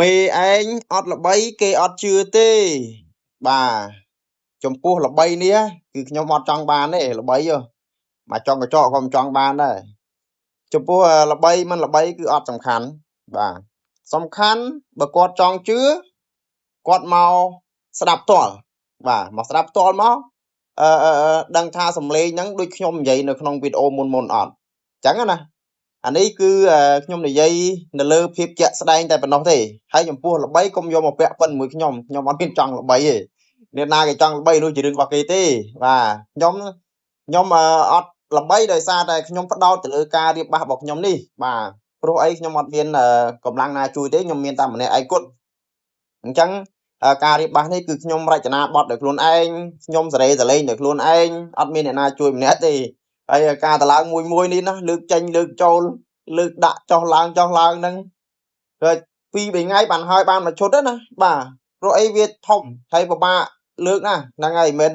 មេឯងអត់ល្បីគេអត់ជឿទេបាទចំពោះល្បីនេះគឺខ្ញុំអត់ចង់បានទេល្បីមកចង់កញ្ចក់ក៏មិនចង់បានដែរចំពោះល្បីមិនល្បីគឺអត់សំខាន់បាទសំខាន់បើគាត់ចង់ជឿគាត់មកស្ដាប់ផ្ទាល់បាទមកស្ដាប់ផ្ទាល់មកដឹងថាសំឡេងហ្នឹងដូចខ្ញុំនិយាយនៅក្នុងវីដេអូមុនអត់អញ្ចឹងណាអានេះគឺខ្ញុំនិយាយនៅលើភាពជាក់ស្ដែងតែប៉ុណ្ណោះទេហើយចំពោះល្បីកុំយកមកពាក់ប៉ុនមួយខ្ញុំអត់មានចង់ល្បីទេអ្នកណាគេចង់ល្បីនោះជារឿងរបស់គេទេបាទខ្ញុំអត់ល្បីដោយសារតែខ្ញុំផ្ដោតទៅលើការរៀបបាសរបស់ខ្ញុំនេះបាទព្រោះអីខ្ញុំអត់មានកម្លាំងណាជួយទេខ្ញុំមានតែម្នាក់ឯងគត់អញ្ចឹងការរៀបបាសនេះគឺខ្ញុំរចនាបទដោយខ្លួនឯងខ្ញុំសេរីសលេងដោយខ្លួនឯងអត់មានអ្នកណាជួយម្នាក់ទេហើយការតឡើងមួយនេះណាលើកចេញលើកចូលលើកដាក់ចុះឡើងហ្នឹងគឺ2 3ថ្ងៃបានហើយបានមួយឈុតណាបាទព្រោះអីវាធំហើយពិបាកលើកណាហ្នឹងហើយមិ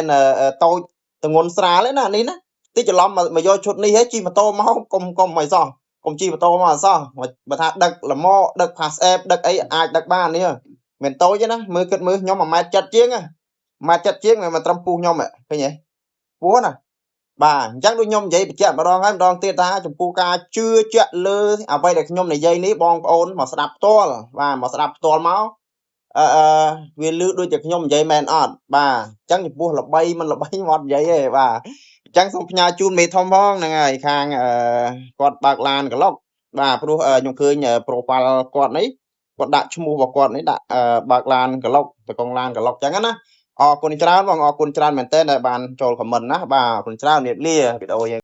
នតូចទងន់ស្រាលទេណានេះណាតិចច្រឡំមកយកឈុតនេះហ៎ជិះម៉ូតូមកកុំអីសោះកុំជិះម៉ូតូមកអសោះបើថាដឹកលម៉ដឹក pass app ដឹកអីអាចដឹកបាននេះមិនតូចទេណាមើលគិតមើលខ្ញុំ1 ម៉ែត្រ 7 ជាង1 ម៉ែត្រ 7 ជាងមិនត្រឹមពុះខ្ញុំឃើញទេពោះណាបាទអញ្ចឹងដូចខ្ញុំនិយាយបញ្ជាក់ម្ដងហើយម្ដងទៀតថាចំពោះការជឿជាក់លើអ្វីដែលខ្ញុំនិយាយនេះបងប្អូនមកស្ដាប់ផ្ទាល់បាទមកស្ដាប់ផ្ទាល់មកវាលឺដូចតែខ្ញុំនិយាយមែនអត់បាទអញ្ចឹងចំពោះល្បីមិនល្បីមកអត់និយាយទេបាទអញ្ចឹងសូមផ្ញើជូនមេធំផងហ្នឹងហើយខាងគាត់បើកឡានកឡុកបាទព្រោះខ្ញុំឃើញប្រូហ្វាល់គាត់នេះគាត់ដាក់ឈ្មោះរបស់គាត់នេះដាក់បើកឡានកឡុកតកងឡានកឡុកអញ្ចឹងណាអរគុណច្រើនបងអរគុណច្រើនមែនទែនដែលបានចូលខមមិនណាបាទអរគុណច្រើនលាវីដេអូយើង